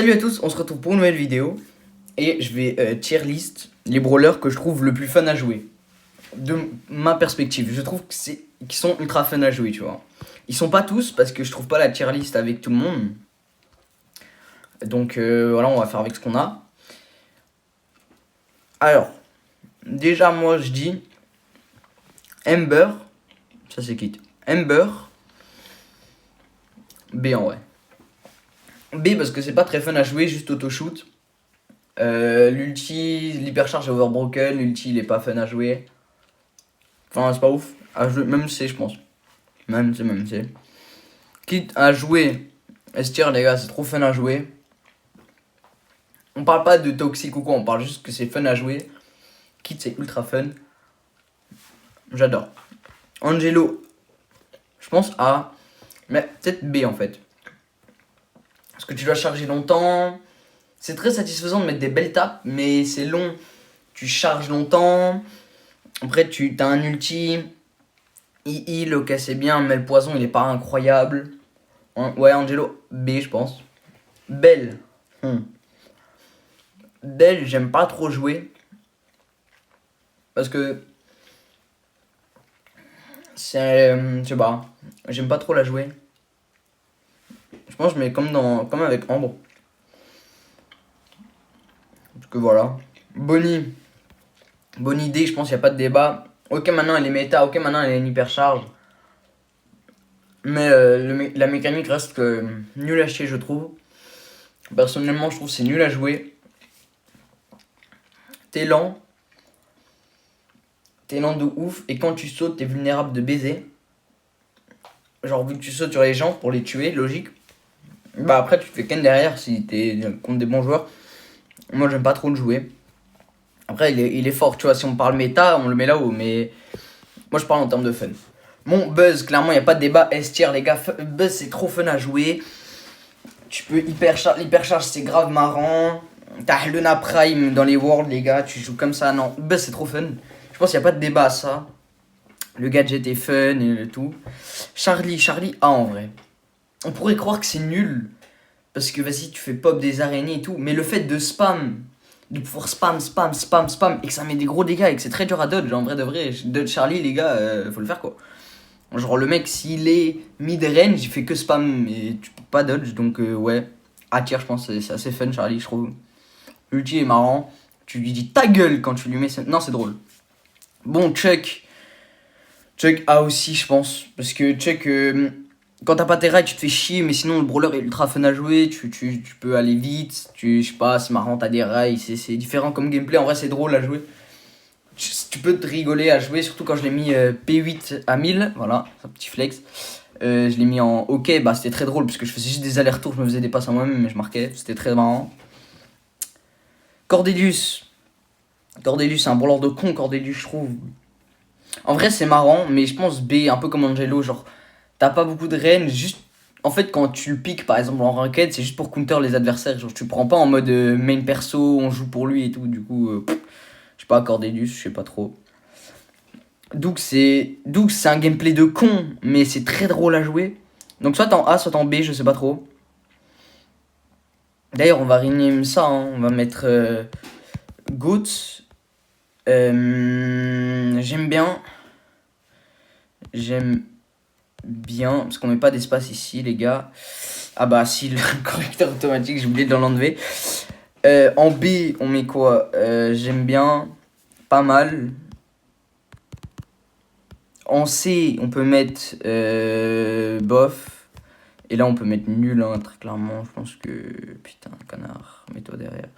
Salut à tous, on se retrouve pour une nouvelle vidéo et je vais tier list les brawlers que je trouve le plus fun à jouer. De ma perspective, je trouve qu'ils sont ultra fun à jouer, tu vois. Ils sont pas tous parce que je trouve pas la tier list avec tout le monde. Donc voilà, on va faire avec ce qu'on a. Alors, déjà moi je dis Ember, ça c'est quitte. Ember, B en vrai. B parce que c'est pas très fun à jouer, juste auto-shoot. L'ulti, l'hypercharge est overbroken, l'ulti il est pas fun à jouer. Enfin, c'est pas ouf. À jouer, même C, je pense. Même C. Quitte à jouer S-tier, les gars, c'est trop fun à jouer. On parle pas de toxique ou quoi, on parle juste que c'est fun à jouer. Quitte, c'est ultra fun. J'adore. Angelo, je pense A. Mais peut-être B en fait. Parce que tu dois charger longtemps. C'est très satisfaisant de mettre des belles tapes, mais c'est long. Tu charges longtemps. Après, tu as un ulti. Il heal, ok, c'est bien, mais le poison, il est pas incroyable. Ouais, Angelo, B, je pense. Belle. Belle, j'aime pas trop jouer. Parce que. C'est. Je sais pas. J'aime pas trop la jouer. Je pense que je mets comme avec Ambre. Parce que voilà. Bonnie. Bonne idée, je pense qu'il n'y a pas de débat. Ok, maintenant elle est méta, ok, maintenant elle est une hypercharge. Mais la mécanique reste nulle à chier, je trouve. Personnellement, je trouve que c'est nul à jouer. T'es lent. T'es lent de ouf. Et quand tu sautes, t'es vulnérable de baiser. Genre, vu que tu sautes sur les gens pour les tuer, logique. Bah après, tu te fais ken derrière si t'es contre des bons joueurs. Moi, j'aime pas trop le jouer. Après, il est fort, tu vois. Si on parle méta, on le met là-haut. Mais moi, je parle en termes de fun. Mon Buzz, clairement, il n'y a pas de débat. S-tier, les gars. Buzz, c'est trop fun à jouer. Tu peux l'hypercharge, c'est grave marrant. T'as Luna Prime dans les Worlds, les gars. Tu joues comme ça. Non, Buzz, c'est trop fun. Je pense qu'il n'y a pas de débat à ça. Le gadget est fun et tout. Charlie A en vrai. On pourrait croire que c'est nul. Parce que vas-y, tu fais pop des araignées et tout. Mais le fait de spam. De pouvoir spam. Et que ça met des gros dégâts et que c'est très dur à dodge. En vrai de vrai. Dodge Charlie, les gars, faut le faire quoi. Genre le mec, s'il est mid-range, il fait que spam et tu peux pas dodge. Donc ouais. A tier, je pense c'est assez fun, Charlie, je trouve. L'ulti est marrant. Tu lui dis ta gueule quand tu lui mets. Non, c'est drôle. Bon, Chuck A aussi, je pense. Parce que Chuck, quand t'as pas tes raids, tu te fais chier. Mais sinon, le brawler est ultra fun à jouer. Tu peux aller vite. Je sais pas, c'est marrant, t'as des raids. C'est différent comme gameplay. En vrai, c'est drôle à jouer. Tu peux te rigoler à jouer, surtout quand je l'ai mis P8 à 1000. Voilà, c'est un petit flex. Je l'ai mis en OK, bah c'était très drôle parce que je faisais juste des allers-retours, je me faisais des passes à moi-même, mais je marquais, c'était très marrant. Cordelius, c'est un brawler de con, Cordelius, je trouve. En vrai, c'est marrant, mais je pense B, un peu comme Angelo, genre, t'as pas beaucoup de range, juste. En fait, quand tu le piques par exemple en ranked, c'est juste pour counter les adversaires. Genre, tu prends pas en mode main perso, on joue pour lui et tout, du coup, je sais pas, Cordelius, je sais pas trop. Donc c'est un gameplay de con, mais c'est très drôle à jouer. Donc soit en A, soit en B, je sais pas trop. D'ailleurs, on va rename ça, hein. On va mettre Goat. J'aime bien, parce qu'on met pas d'espace ici, les gars. Ah bah si, le correcteur automatique, j'ai oublié de l'enlever. En B, on met quoi? J'aime bien, pas mal. En C, on peut mettre bof. Et là, on peut mettre nul, hein, très clairement. Je pense que... Putain, connard, mets-toi derrière.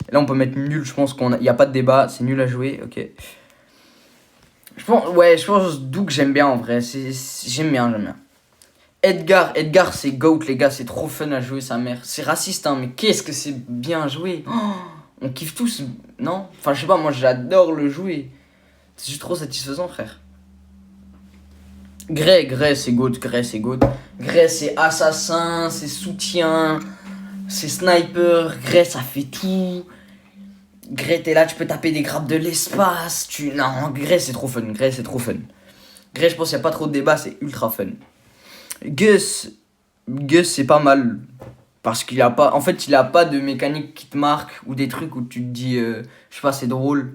Et là, on peut mettre nul, je pense qu'il n'y a pas de débat. C'est nul à jouer, ok. Je pense Doug, j'aime bien, en vrai. J'aime bien. Edgar, c'est GOAT, les gars. C'est trop fun à jouer, sa mère. C'est raciste, hein, mais qu'est-ce que c'est bien joué. On kiffe tous, non? Enfin, je sais pas, moi, j'adore le jouer. C'est juste trop satisfaisant, frère. Grey, c'est GOAT. Grey, c'est assassin, c'est soutien, c'est sniper. Grey, ça fait tout. Grey, t'es là, tu peux taper des grappes de l'espace. Non, Grey, c'est trop fun. Grey, je pense qu'il n'y a pas trop de débat, c'est ultra fun. Gus, c'est pas mal. Parce qu'il a pas, en fait, il a pas de mécanique qui te marque ou des trucs où tu te dis, je sais pas, c'est drôle.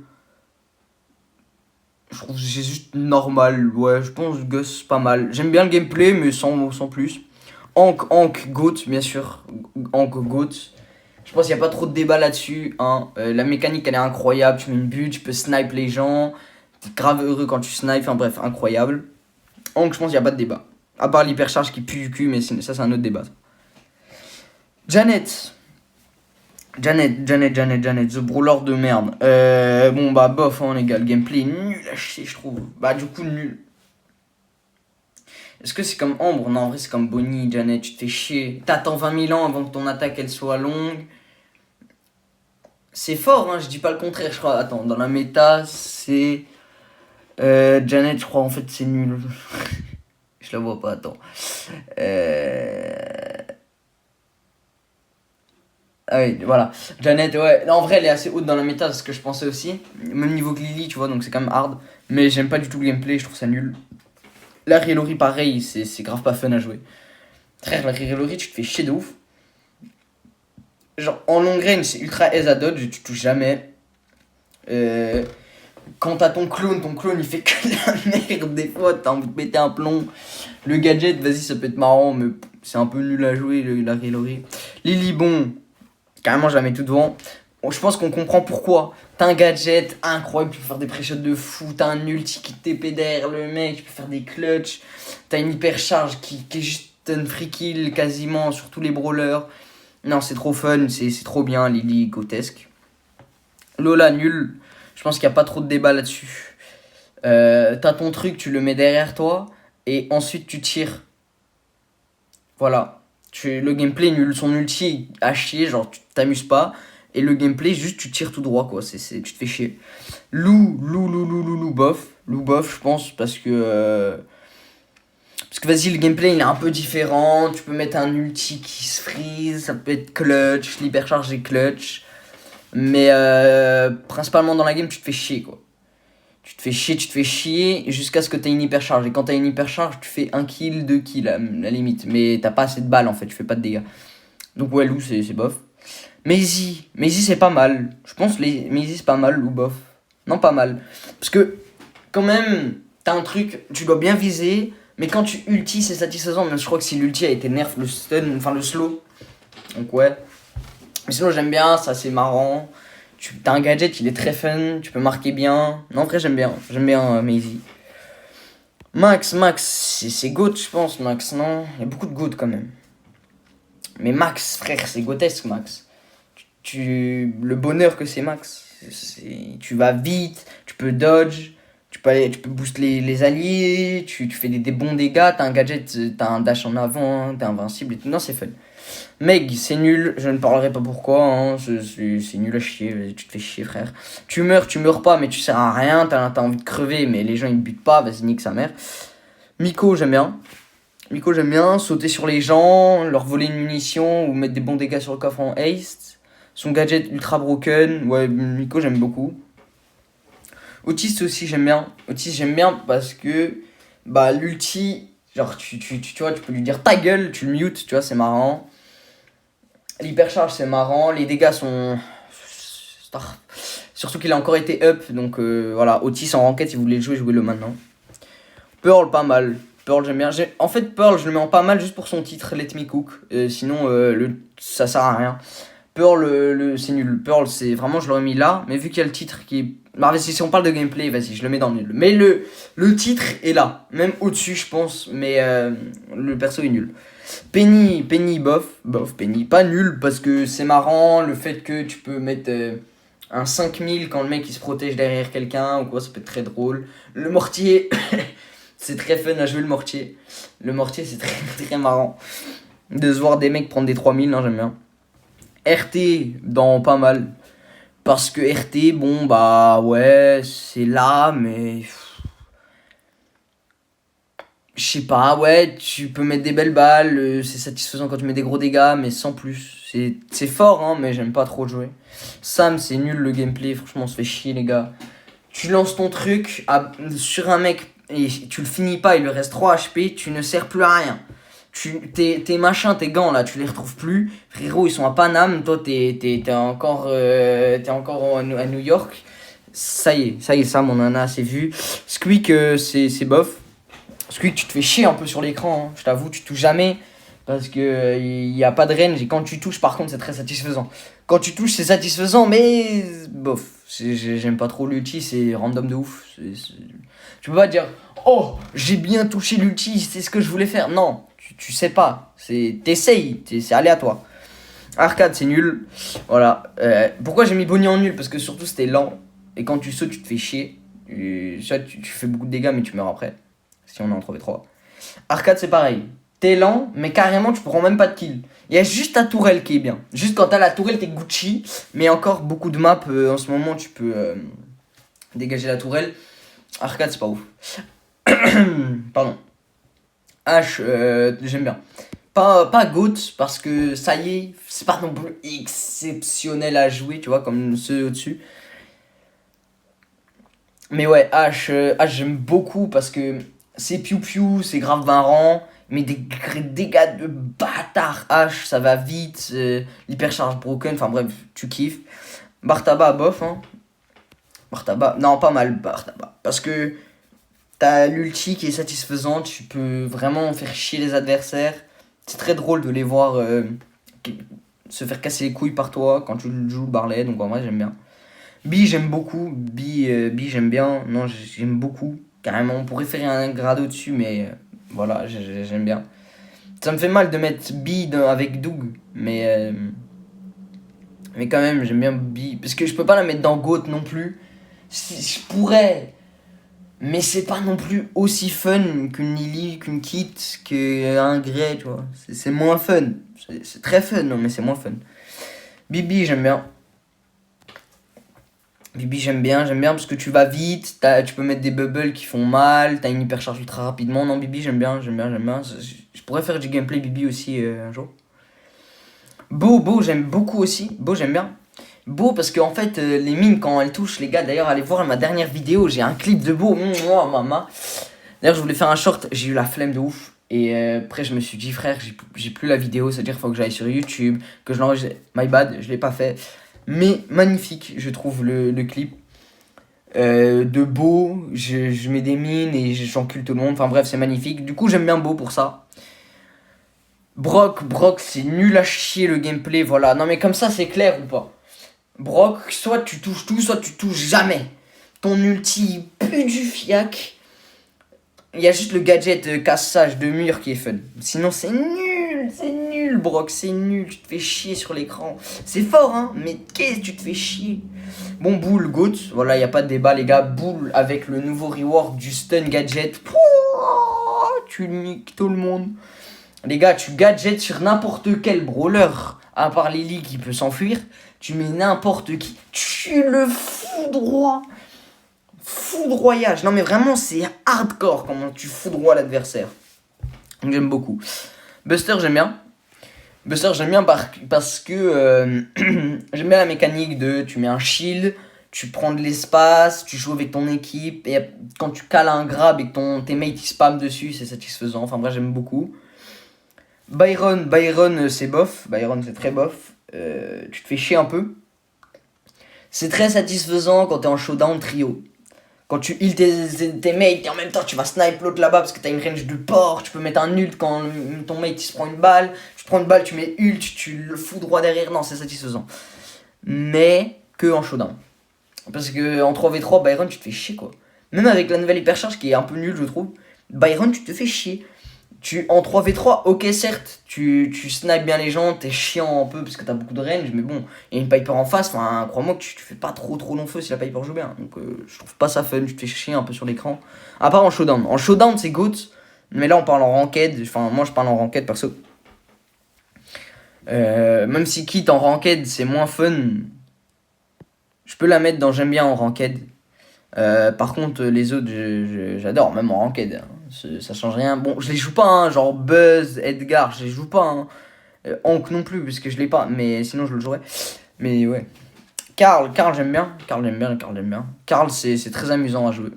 Je trouve que c'est juste normal, ouais, je pense Gus pas mal. J'aime bien le gameplay, mais sans plus. Hank, GOAT, bien sûr. Hank, GOAT. Je pense qu'il n'y a pas trop de débat là-dessus. Hein. La mécanique, elle est incroyable. Tu mets une bulle, tu peux snipe les gens. T'es grave heureux quand tu snipes. Enfin bref, incroyable. Hank, je pense qu'il n'y a pas de débat. À part l'hypercharge qui pue du cul, mais ça, c'est un autre débat. Janet. Janet, The Brawler de merde. Bon, bah, bof, hein, les gars. Le gameplay est nul à chier, je trouve. Bah, du coup, nul. Est-ce que c'est comme Ambre? Non, en vrai, c'est comme Bonnie, Janet. Tu te fais chier. T'attends 20 000 ans avant que ton attaque elle soit longue. C'est fort, hein, je dis pas le contraire, je crois. Attends, dans la méta, c'est. Janet, je crois, en fait, c'est nul. Je la vois pas, attends. Ah oui, voilà. Janet, ouais. Non, en vrai, elle est assez haute dans la méta, c'est ce que je pensais aussi. Même niveau que Lily, tu vois, donc c'est quand même hard. Mais j'aime pas du tout le gameplay, je trouve ça nul. La Lori, pareil, c'est grave pas fun à jouer. Frère, la Lori, tu te fais chier de ouf. Genre, en long range, c'est ultra aise à dodge, tu touches jamais. Quand t'as ton clone il fait que la merde. Des fois, t'as envie de péter un plomb. Le gadget, vas-y, ça peut être marrant, mais c'est un peu nul à jouer, la Lori. Lily, bon, carrément, je la mets tout devant. Bon, je pense qu'on comprend pourquoi. T'as un gadget incroyable, tu peux faire des pré-shots de fou. T'as un ulti qui te TP derrière le mec, tu peux faire des clutches. T'as une hypercharge qui est juste un free kill quasiment sur tous les brawlers. Non, c'est trop fun, c'est trop bien, Lily, grotesque. Lola, nul. Je pense qu'il n'y a pas trop de débat là-dessus. T'as ton truc, tu le mets derrière toi. Et ensuite, tu tires. Voilà. Le gameplay nul. Son ulti à chier, genre tu t'amuses pas. Et le gameplay, juste tu tires tout droit, quoi. Tu te fais chier. Lou, bof. Lou, bof, je pense, parce que vas-y, le gameplay il est un peu différent. Tu peux mettre un ulti qui se freeze. Ça peut être clutch, l'hypercharge et clutch. Mais principalement dans la game, tu te fais chier, quoi. Tu te fais chier jusqu'à ce que t'aies une hypercharge. Et quand t'as une hypercharge, tu fais 1 kill, 2 kills à la limite. Mais t'as pas assez de balles en fait, tu fais pas de dégâts. Donc ouais, Lou c'est bof. Maisie c'est pas mal. Je pense Maisie c'est pas mal, Lou bof. Non, pas mal. Parce que quand même, t'as un truc, tu dois bien viser. Mais quand tu ulti, c'est satisfaisant. Mais je crois que si l'ulti a été nerf, le stun, enfin le slow. Donc ouais. Mais sinon j'aime bien, ça c'est marrant. T'as un gadget, il est très fun, tu peux marquer bien. Non, en vrai j'aime bien Maisie. Max, c'est GOAT je pense, Max, non? Il y a beaucoup de GOAT quand même. Mais Max, frère, c'est GOATesque, Max. Le bonheur que c'est Max. Tu vas vite, tu peux dodge, tu peux booster les alliés, tu fais des bons dégâts, t'as un gadget, t'as un dash en avant, t'es invincible et tout. Non, c'est fun. Meg, c'est nul, je ne parlerai pas pourquoi, hein, c'est nul à chier, tu te fais chier, frère. Tu meurs pas, mais tu sers à rien, t'as envie de crever, mais les gens ils te butent pas, vas-y, nique sa mère. Miko, j'aime bien, sauter sur les gens, leur voler une munition ou mettre des bons dégâts sur le coffre en haste. Son gadget ultra broken, ouais, Miko, j'aime beaucoup. Otis aussi, j'aime bien parce que, bah, l'ulti, genre, tu vois, tu peux lui dire ta gueule, tu le mutes, tu vois, c'est marrant. L'hypercharge c'est marrant, les dégâts sont. Surtout qu'il a encore été up, donc voilà, Otis en ranked, si vous voulez le jouer, jouez-le maintenant. Pearl pas mal, Pearl j'aime bien. En fait Pearl je le mets en pas mal juste pour son titre Let Me Cook, sinon ça sert à rien. Pearl c'est nul, Pearl c'est vraiment je l'aurais mis là, mais vu qu'il y a le titre qui est. Bah si on parle de gameplay, vas-y je le mets dans le nul. Mais le titre est là, même au-dessus je pense, mais le perso est nul. Penny, bof, Penny, pas nul parce que c'est marrant le fait que tu peux mettre un 5000 quand le mec il se protège derrière quelqu'un ou quoi, ça peut être très drôle. Le mortier, c'est très fun à jouer le mortier. Le mortier c'est très très marrant de se voir des mecs prendre des 3000, non, j'aime bien. RT dans pas mal parce que RT, bon bah ouais, c'est là mais. Je sais pas, ouais, tu peux mettre des belles balles, c'est satisfaisant quand tu mets des gros dégâts, mais sans plus. C'est fort, hein, mais j'aime pas trop jouer. Sam, c'est nul le gameplay, franchement, on se fait chier, les gars. Tu lances ton truc sur un mec et tu le finis pas, il lui reste 3 HP, tu ne sers plus à rien. Tes machins, tes gants là, tu les retrouves plus. Frérot, ils sont à Paname. Toi, t'es encore à New York. Ça y est, ça, mon nana, c'est vu. Squeak, c'est bof. Squeak, tu te fais chier un peu sur l'écran. Hein. Je t'avoue, tu touches jamais. Parce que il y a pas de range. Et quand tu touches, par contre, c'est très satisfaisant. Quand tu touches, c'est satisfaisant, mais bof. J'aime pas trop l'ulti, c'est random de ouf. Tu peux pas dire, oh, j'ai bien touché l'ulti, c'est ce que je voulais faire. Non, tu sais pas. T'essayes, c'est aléatoire. Arcade, c'est nul. Voilà. Pourquoi j'ai mis Bonnie en nul? Parce que surtout, c'était lent. Et quand tu sautes, tu te fais chier. Soit tu fais beaucoup de dégâts, mais tu meurs après. Si on est en 3v3. Arcade, c'est pareil. T'es lent, mais carrément, tu prends même pas de kill. Il y a juste ta tourelle qui est bien. Juste quand t'as la tourelle, t'es Gucci. Mais encore beaucoup de maps en ce moment, tu peux dégager la tourelle. Arcade, c'est pas ouf. Pardon. H, j'aime bien. Pas GOAT, parce que ça y est, c'est pas non plus exceptionnel à jouer, tu vois, comme ceux au-dessus. Mais ouais, H j'aime beaucoup parce que c'est piou-piou, c'est grave marrant. Mais des dégâts de bâtard H, ça va vite. L'hypercharge broken, enfin bref, tu kiffes. Bartaba, bof, hein. Bartaba, non, pas mal, Bartaba. Parce que t'as l'ulti qui est satisfaisant, tu peux vraiment faire chier les adversaires. C'est très drôle de les voir se faire casser les couilles par toi quand tu joues le Barlet, donc en vrai, j'aime bien. B, j'aime beaucoup. B, j'aime bien. Non, j'aime beaucoup. Carrément, on pourrait faire un grade au-dessus, mais voilà, j'aime bien. Ça me fait mal de mettre B avec Doug, mais quand même, j'aime bien B. Parce que je peux pas la mettre dans Goat non plus. Je pourrais, mais c'est pas non plus aussi fun qu'une Lily, qu'une Kit, qu'un Grey, tu vois. C'est moins fun. C'est très fun, non, mais c'est moins fun. Bibi, j'aime bien. Bibi, j'aime bien parce que tu vas vite, tu peux mettre des bubbles qui font mal, t'as une hypercharge ultra rapidement. Non, Bibi, j'aime bien. Je pourrais faire du gameplay Bibi aussi un jour. Beau, j'aime beaucoup aussi. Beau, j'aime bien. Beau parce que en fait, les mines, quand elles touchent, les gars, d'ailleurs, allez voir ma dernière vidéo, j'ai un clip de Beau. Maman. D'ailleurs, je voulais faire un short, j'ai eu la flemme de ouf. Et après, je me suis dit, frère, j'ai plus la vidéo, c'est-à-dire qu'il faut que j'aille sur YouTube, que je l'enregistre. My bad, je l'ai pas fait. Mais magnifique, je trouve le clip. De Beau, je mets des mines et j'encule tout le monde. Enfin bref, c'est magnifique. Du coup, j'aime bien Beau pour ça. Brock, c'est nul à chier le gameplay, voilà. Non, mais comme ça, c'est clair ou pas? Brock, soit tu touches tout, soit tu touches jamais. Ton ulti pue du fiac. Il y a juste le gadget cassage de mur qui est fun. Sinon, c'est nul, Brock, c'est nul. Tu te fais chier sur l'écran. C'est fort, hein, mais qu'est-ce que tu te fais chier? Bon, Bull, Goat, voilà, il n'y a pas de débat, les gars. Bull avec le nouveau reward du stun gadget. Pouah, tu niques tout le monde. Les gars, tu gadget sur n'importe quel brawler, à part Lily qui peut s'enfuir. Tu mets n'importe qui. Tu le foudroies. Foudroyage. Non mais vraiment c'est hardcore comment tu foudroies l'adversaire. J'aime beaucoup. Buster j'aime bien. Parce que j'aime bien la mécanique de tu mets un shield, tu prends de l'espace, tu joues avec ton équipe et quand tu cales un grab et que ton teammate il spam dessus, c'est satisfaisant. Enfin bref, j'aime beaucoup. Byron c'est bof. Byron c'est très bof. Tu te fais chier un peu. C'est très satisfaisant quand t'es en showdown trio. Quand tu heal tes mates et en même temps tu vas snipe l'autre là-bas parce que t'as une range de porc, tu peux mettre un ult quand ton mate il se prend une balle, tu prends une balle, tu mets ult, tu le fous droit derrière, non c'est satisfaisant. Mais que en showdown. Parce que en 3v3, Byron tu te fais chier quoi. Même avec la nouvelle hypercharge qui est un peu nulle je trouve, Byron tu te fais chier. En 3v3, ok certes, tu snipes bien les gens, t'es chiant un peu parce que t'as beaucoup de range, mais bon, il y a une Piper en face, enfin crois-moi que tu fais pas trop long feu si la Piper joue bien. Donc je trouve pas ça fun, tu te fais chier un peu sur l'écran. À part en showdown. En showdown c'est GOAT, mais là on parle en ranked, enfin moi je parle en ranked perso. Même si Kit en ranked c'est moins fun, je peux la mettre dans j'aime bien en ranked. Par contre les autres j'adore, même en ranked. Hein. Ça change rien. Bon, je les joue pas, hein, genre Buzz, Edgar, je les joue pas. Hein. Hank non plus, puisque je l'ai pas, mais sinon je le jouerais. Mais ouais. Karl j'aime bien. Karl, c'est très amusant à jouer.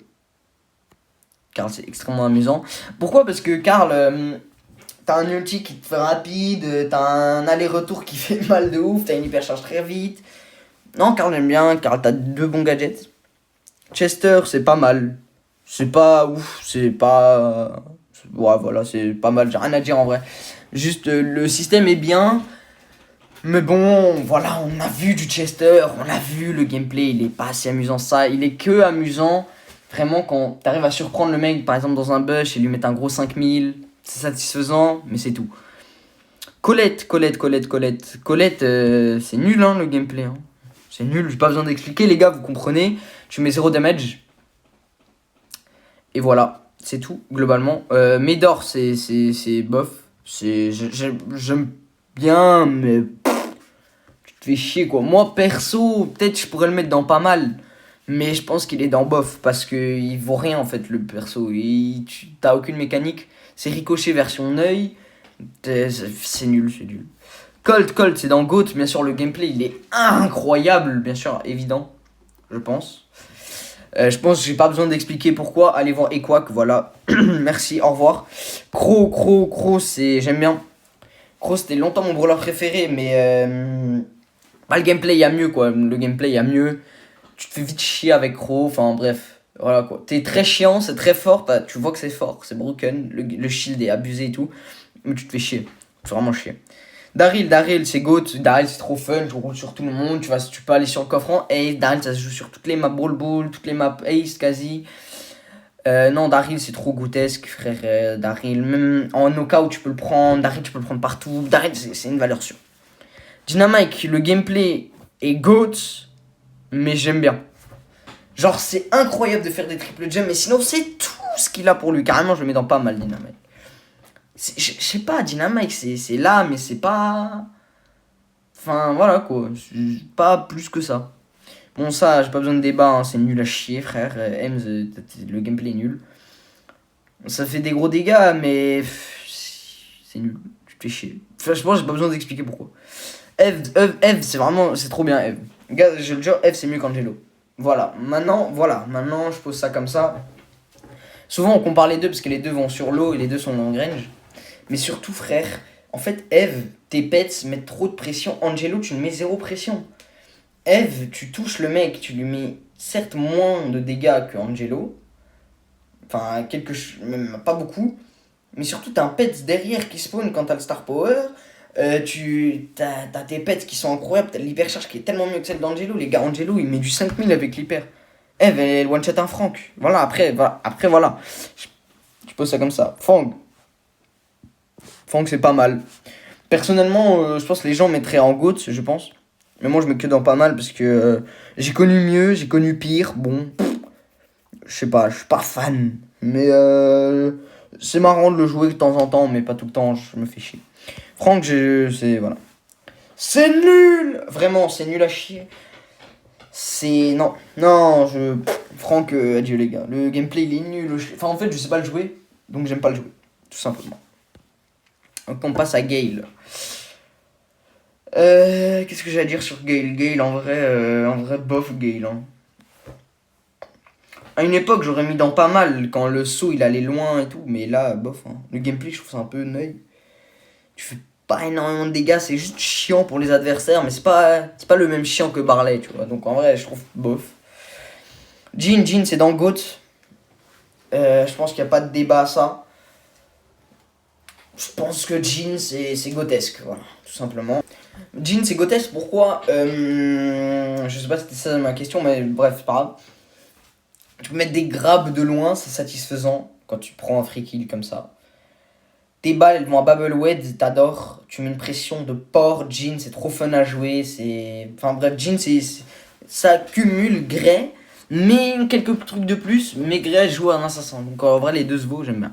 Karl, c'est extrêmement amusant. Pourquoi? Parce que Karl, T'as un ulti qui te fait rapide, t'as un aller-retour qui fait mal de ouf, t'as une hypercharge très vite. Non, Karl j'aime bien, Karl t'as deux bons gadgets. Chester c'est pas mal. C'est pas ouf, c'est pas... Ouais voilà, c'est pas mal, j'ai rien à dire en vrai. Juste le système est bien. Mais bon, voilà, on a vu du Chester, on l'a vu, le gameplay il est pas assez amusant ça, il est que amusant vraiment quand t'arrives à surprendre le mec par exemple dans un bush et lui mettre un gros 5000, c'est satisfaisant, mais c'est tout. Colette, c'est nul hein le gameplay, hein. C'est nul, j'ai pas besoin d'expliquer les gars, vous comprenez, tu mets 0 damage, et voilà, c'est tout globalement. Médor c'est bof, j'aime bien, mais... Fais chier quoi. Moi perso, peut-être je pourrais le mettre dans pas mal. Mais je pense qu'il est dans bof parce que il vaut rien en fait le perso. T'as aucune mécanique. C'est ricochet version œil. C'est nul, c'est nul. Colt, c'est dans GOAT. Bien sûr, le gameplay il est incroyable. Bien sûr, évident. Je pense. Je pense que j'ai pas besoin d'expliquer pourquoi. Allez voir Equac, voilà. Merci, au revoir. Crow, c'est. J'aime bien. Crow, c'était longtemps mon brawler préféré, mais. Bah, le gameplay, il y a mieux, quoi. Le gameplay, il y a mieux. Tu te fais vite chier avec Crow. Enfin, bref. Voilà, quoi. T'es très chiant, c'est très fort. Tu vois que c'est fort, c'est broken. Le shield est abusé et tout. Mais tu te fais chier. Tu fais vraiment chier. Daryl, c'est GOAT. Daryl, c'est trop fun. Tu roules sur tout le monde. Tu peux aller sur le coffre Ace. Daryl, ça se joue sur toutes les maps Ball, toutes les maps Ace, quasi. Non, Daryl, c'est trop goûtesque, frère. Daryl, même en knockout, tu peux le prendre. Daryl, tu peux le prendre partout. Daryl, c'est une valeur sûre. Dynamite, le gameplay est GOAT, mais j'aime bien. Genre, c'est incroyable de faire des triple jumps, mais sinon, c'est tout ce qu'il a pour lui. Carrément, je le mets dans pas mal, Dynamite. Je sais pas, Dynamite, c'est là, mais c'est pas... Enfin, voilà, quoi. Pas plus que ça. Bon, ça, j'ai pas besoin de débat, hein, c'est nul à chier, frère. Ems, le gameplay est nul. Ça fait des gros dégâts, mais... C'est nul. Tu te fais chier. Franchement, j'ai pas besoin d'expliquer pourquoi. Eve, c'est vraiment, c'est trop bien Eve. Gars, je le jure, Eve c'est mieux qu'Angelo. Voilà, maintenant, je pose ça comme ça. Souvent on compare les deux parce que les deux vont sur l'eau et les deux sont en range. Mais surtout frère, en fait Eve, tes pets mettent trop de pression. Angelo, tu lui mets zéro pression. Eve, tu touches le mec, tu lui mets certes moins de dégâts que Angelo. Enfin, même pas beaucoup. Mais surtout t'as un pet derrière qui spawn quand t'as le star power. T'as tes pets qui sont incroyables, t'as l'hypercharge qui est tellement mieux que celle d'Angelo. Les gars, Angelo il met du 5000 avec l'hyper. Eve elle one shot un Franck. Voilà, après voilà. Je pose ça comme ça. Franck c'est pas mal. Personnellement, je pense que les gens mettraient en GOAT, je pense. Mais moi je mets que dans pas mal parce que j'ai connu mieux, j'ai connu pire. Bon, je sais pas, je suis pas fan. Mais c'est marrant de le jouer de temps en temps, mais pas tout le temps, je me fais chier. Franck, c'est... Voilà. C'est nul. Vraiment, c'est nul à chier. C'est... Non, Franck, adieu les gars. Le gameplay, il est nul. Enfin, en fait, je sais pas le jouer, donc j'aime pas le jouer. Tout simplement. Donc, on passe à Gale. Qu'est-ce que j'ai à dire sur Gale? Gale, en vrai, bof Gale. Hein. À une époque, j'aurais mis dans pas mal quand le saut, il allait loin et tout. Mais là, bof. Hein. Le gameplay, je trouve ça un peu neuil. Tu fais pas énormément de dégâts, c'est juste chiant pour les adversaires, mais c'est pas le même chiant que Barley, tu vois. Donc en vrai, je trouve bof. Jhin, c'est dans GOAT. Je pense qu'il n'y a pas de débat à ça. Je pense que Jhin, c'est GOATesque, voilà, tout simplement. Jhin, c'est GOATesque, pourquoi je sais pas si c'était ça ma question, mais bref, c'est pas grave. Tu peux mettre des grabs de loin, c'est satisfaisant quand tu prends un free kill comme ça. Tes balles, elles vont à Bubble Wed, t'adores. Tu mets une pression de porc. Jhin, c'est trop fun à jouer. Enfin bref, Jhin, ça cumule Grey, mais quelques trucs de plus. Mais Grey joue à un assassin. Donc en vrai, les deux se vaut, j'aime bien.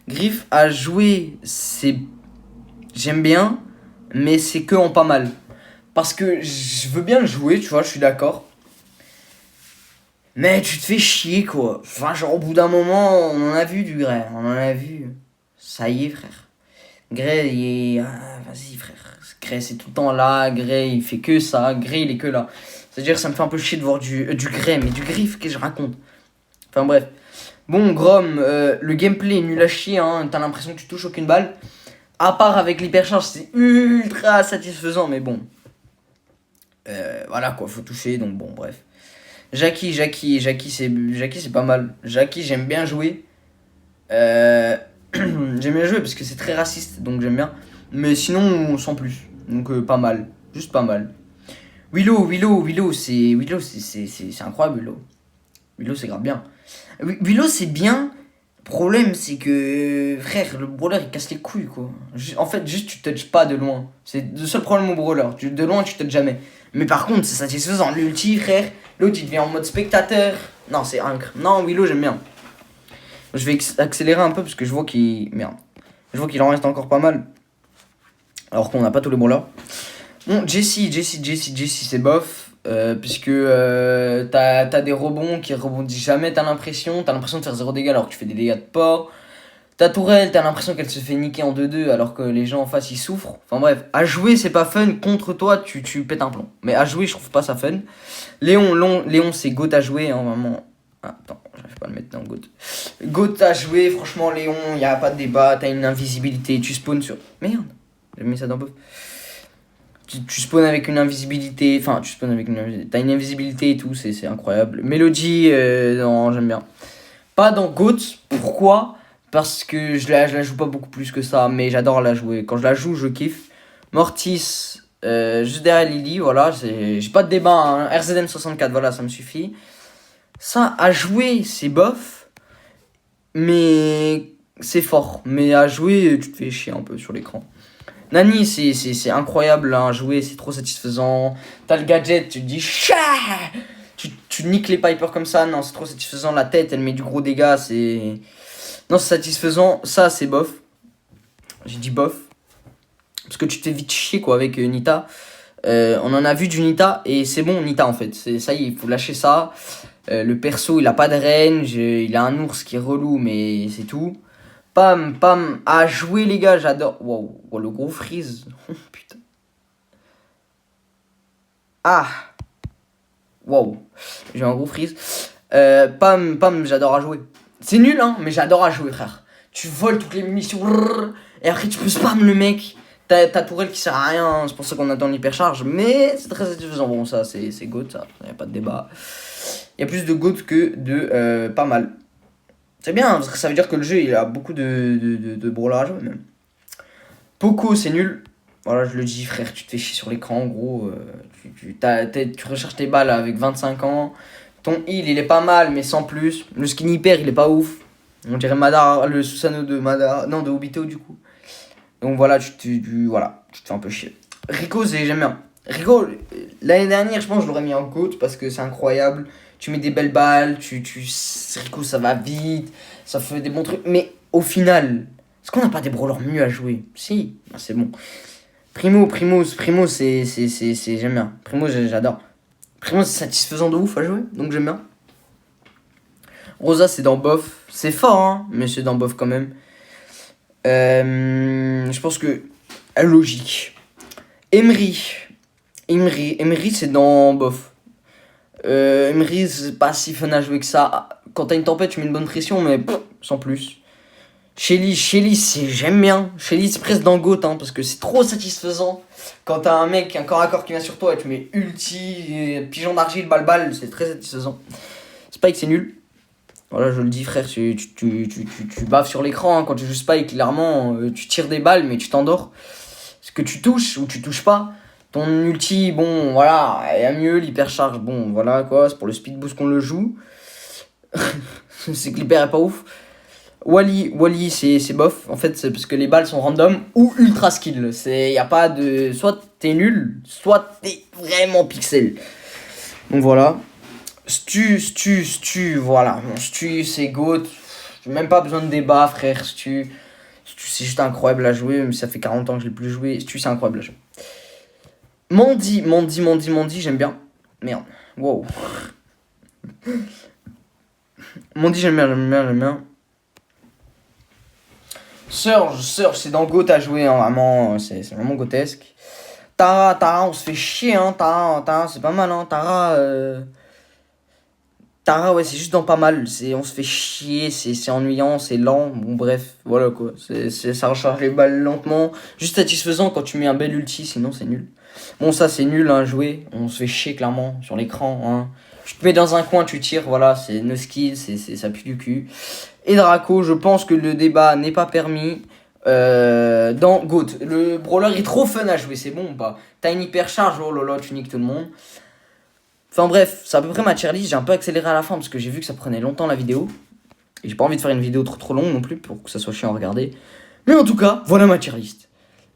Griff à jouer, j'aime bien, mais c'est que en pas mal. Parce que je veux bien le jouer, tu vois, je suis d'accord. Mais tu te fais chier, quoi. Enfin, genre, au bout d'un moment, on en a vu du Grey. On en a vu. Ça y est, frère. Grey, il est... vas-y, frère. Grey, c'est tout le temps là. Grey, il fait que ça. Grey, il est que là. C'est-à-dire, ça me fait un peu chier de voir du Grey, mais du Griff, qu'est-ce que je raconte? Enfin, bref. Bon, Grom, le gameplay est nul à chier, hein. T'as l'impression que tu touches aucune balle. À part avec l'hypercharge, c'est ultra satisfaisant, mais bon. Voilà quoi, faut toucher, donc bon, bref. Jackie, c'est pas mal. Jackie, j'aime bien jouer. J'aime bien jouer parce que c'est très raciste, donc j'aime bien. Mais sinon, sans plus. Donc pas mal. Juste pas mal. Willow, c'est incroyable, Willow. Willow, c'est grave bien. Willow, c'est bien. Problème, c'est que, frère, le brawler, il casse les couilles, quoi. En fait, juste, tu touches pas de loin. C'est le seul problème au brawler. De loin, tu touches jamais. Mais par contre, c'est satisfaisant. L'ulti, frère, l'autre, il devient en mode spectateur. Non, c'est incroyable. Non, Willow, j'aime bien. Je vais accélérer un peu parce que je vois qu'il... Merde. Je vois qu'il en reste encore pas mal. Alors qu'on n'a pas tous les brawlers. Bon, Jessie, c'est bof. Puisque t'as des rebonds qui rebondissent jamais, t'as l'impression de faire 0 dégâts alors que tu fais des dégâts de porc. Ta tourelle, t'as l'impression qu'elle se fait niquer en 2-2 alors que les gens en face ils souffrent. Enfin bref, à jouer c'est pas fun, contre toi tu pètes un plomb. Mais à jouer je trouve pas ça fun. Léon c'est GOAT à jouer, hein, vraiment. Ah, attends, j'arrive pas à le mettre dans GOAT. GOAT à jouer, franchement Léon, y a pas de débat, t'as une invisibilité, tu spawns sur... Merde, j'ai mis ça dans bof. Tu spawns avec une invisibilité, enfin tu spawns avec une... T'as une invisibilité et tout, c'est incroyable. Mélodie, non j'aime bien. Pas dans GOAT, pourquoi ? Parce que je la joue pas beaucoup plus que ça, mais j'adore la jouer. Quand je la joue, je kiffe. Mortis, juste derrière Lily, voilà, j'ai pas de débat, hein. RZN64, voilà, ça me suffit. Ça, à jouer, c'est bof, mais c'est fort. Mais à jouer, tu te fais chier un peu sur l'écran. Nani, c'est incroyable hein, à jouer, c'est trop satisfaisant. T'as le gadget, tu te dis cha, tu niques les Piper comme ça, non, c'est trop satisfaisant. La tête, elle met du gros dégât, c'est... Non, c'est satisfaisant, ça c'est bof. J'ai dit bof. Parce que tu te fais vite chier quoi avec Nita. On en a vu du Nita et c'est bon Nita en fait. Ça y est, il faut lâcher ça. Le perso il a pas de range, il a un ours qui est relou mais c'est tout. Pam, pam, à jouer les gars, j'adore. Wow, wow, le gros freeze. Oh, putain. Ah. Wow, j'ai un gros freeze. Pam, pam, j'adore à jouer. C'est nul, hein, mais j'adore à jouer, frère. Tu voles toutes les munitions, et après tu peux spam le mec. T'as ta tourelle qui sert à rien, c'est pour ça qu'on attend l'hypercharge, mais c'est très satisfaisant. Bon, ça, c'est GOAT, ça, y a pas de débat. Il y a plus de GOAT que de pas mal. C'est bien, parce que ça veut dire que le jeu, il a beaucoup de brawlers à jouer, même. Poco, c'est nul. Voilà, je le dis, frère, tu te fais chier sur l'écran, en gros. Tu recherches tes balles avec 25 ans. Ton heal, il est pas mal, mais sans plus. Le skin hyper, il est pas ouf. On dirait Madara, le Susanoo de Madara. Non, de Obito, du coup. Donc voilà, voilà, tu te fais un peu chier. Rico, j'aime bien. Rico, l'année dernière, je pense que je l'aurais mis en GOAT parce que c'est incroyable. Tu mets des belles balles, Rico, ça va vite, ça fait des bons trucs. Mais au final, est-ce qu'on n'a pas des brawlers mieux à jouer? Si, ben, c'est bon. Primo, c'est j'aime bien. Primo, j'adore. Primo, c'est satisfaisant de ouf à jouer, donc j'aime bien. Rosa, c'est dans bof. C'est fort, hein, mais c'est dans bof quand même. Je pense que... Logique. Emery, c'est dans bof. Emery, c'est pas si fun à jouer que ça. Quand t'as une tempête, tu mets une bonne pression, mais sans plus. Shelly, j'aime bien. Shelly, c'est presque dans GOAT, hein, parce que c'est trop satisfaisant. Quand t'as un mec, un corps à corps qui vient sur toi et tu mets ulti, pigeon d'argile, balle, c'est très satisfaisant. Spike, c'est nul. Voilà, je le dis, frère, tu baves sur l'écran. Hein, quand tu joues Spike, clairement, tu tires des balles, mais tu t'endors. Est-ce que tu touches ou tu touches pas? Ton ulti, bon, voilà, il y a mieux. L'hypercharge, bon, voilà, quoi, c'est pour le speed boost qu'on le joue. C'est que l'hyper est pas ouf. Wally c'est bof. En fait, c'est parce que les balles sont random ou ultra skill. Y a pas de... Soit t'es nul, soit t'es vraiment pixel. Donc voilà. Stu, voilà. Stu, c'est GOAT. J'ai même pas besoin de débat, frère. Stu, c'est juste incroyable à jouer. Mais ça fait 40 ans que je l'ai plus joué. Stu, c'est incroyable à jouer. Mandy, j'aime bien. Merde. Wow. Mandy, j'aime bien. Surge, c'est dans GOAT à jouer, hein, vraiment. C'est vraiment GOATesque. Tara, on se fait chier, hein. Tara, c'est pas mal, hein. Tara, Tara, ouais, c'est juste dans pas mal. On se fait chier, c'est ennuyant, c'est lent. Bon, bref, voilà quoi. Ça recharge les balles lentement. Juste satisfaisant quand tu mets un bel ulti, sinon c'est nul. Bon, ça c'est nul à jouer. On se fait chier clairement sur l'écran. Hein. Tu te mets dans un coin, tu tires, voilà, c'est no skill, ça pue du cul. Et Draco, je pense que le débat n'est pas permis. Dans GOAT, le brawler est trop fun à jouer, c'est bon ou pas? T'as une hyper charge, oh lolo, tu niques tout le monde. Enfin bref, c'est à peu près ma tier list. J'ai un peu accéléré à la fin parce que j'ai vu que ça prenait longtemps la vidéo. Et j'ai pas envie de faire une vidéo trop longue non plus pour que ça soit chiant à regarder. Mais en tout cas, voilà ma tier list.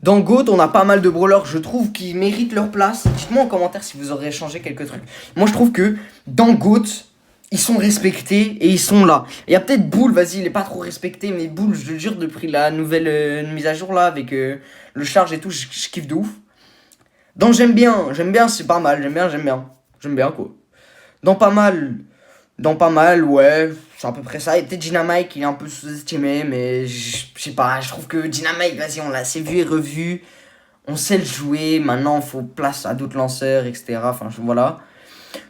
Dans GOAT, on a pas mal de brawlers, je trouve, qui méritent leur place. Dites-moi en commentaire si vous aurez changé quelques trucs. Moi, je trouve que dans GOAT, ils sont respectés et ils sont là. Il y a peut-être Bull, vas-y, il est pas trop respecté, mais Bull, je le jure, depuis la nouvelle mise à jour là, avec le charge et tout, je kiffe de ouf. Dans j'aime bien, c'est pas mal, j'aime bien quoi. Dans pas mal, ouais, c'est à peu près ça. Et peut-être Dynamite, il est un peu sous-estimé, mais je sais pas, je trouve que Dynamite, vas-y, on l'a assez vu et revu. On sait le jouer, maintenant, faut place à d'autres lanceurs, etc. Enfin, voilà.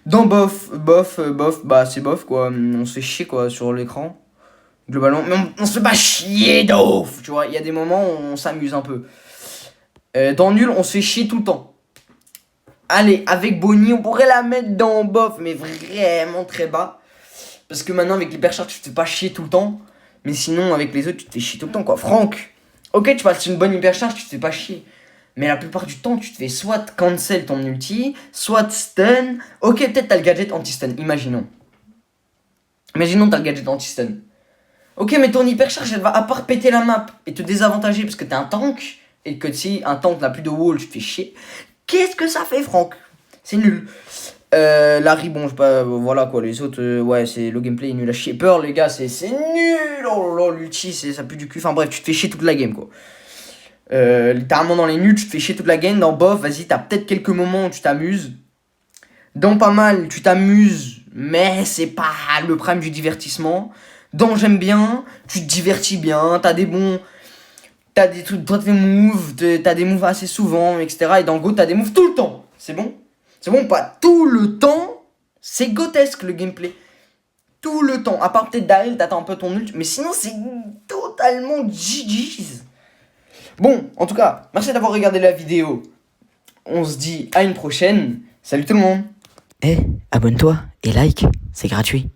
Dans bof, bah c'est bof, quoi. On se fait chier, quoi, sur l'écran, globalement. Mais on se fait pas chier de ouf, tu vois. Il y a des moments où on s'amuse un peu. Dans nul, on se fait chier tout le temps. Allez, avec Bonnie, on pourrait la mettre dans bof, mais vraiment très bas. Parce que maintenant, avec l'hypercharge, tu te fais pas chier tout le temps. Mais sinon, avec les autres, tu te fais chier tout le temps, quoi. Franck, ok, tu passes une bonne hypercharge, tu te fais pas chier. Mais la plupart du temps, tu te fais soit cancel ton ulti, soit stun. Ok, peut-être t'as le gadget anti-stun, imaginons. Imaginons t'as le gadget anti-stun. Ok, mais ton hypercharge, elle va à part péter la map et te désavantager parce que t'es un tank. Et que si un tank n'a plus de wall, tu te fais chier. Qu'est-ce que ça fait, Franck? C'est nul. Larry, bon, je sais pas, voilà quoi, les autres, ouais, le gameplay est nul à chier. Pearl, les gars, c'est nul. Oh là là, l'ulti, ça pue du cul. Enfin bref, tu te fais chier toute la game, quoi. Littéralement dans les nuls, tu te fais chier toute la game. Dans bof, vas-y, t'as peut-être quelques moments où tu t'amuses. Dans pas mal, tu t'amuses, mais c'est pas le prime du divertissement. Dans j'aime bien, tu te divertis bien, t'as des bons. T'as des trucs, t'as des moves assez souvent, etc. Et dans Go, t'as des moves tout le temps. C'est bon? C'est bon, pas tout le temps. C'est gotesque le gameplay. Tout le temps. À part peut-être Daryl, t'attends un peu ton ult. Mais sinon, c'est totalement GG's. Bon, en tout cas, merci d'avoir regardé la vidéo. On se dit à une prochaine. Salut tout le monde. Abonne-toi et like, c'est gratuit.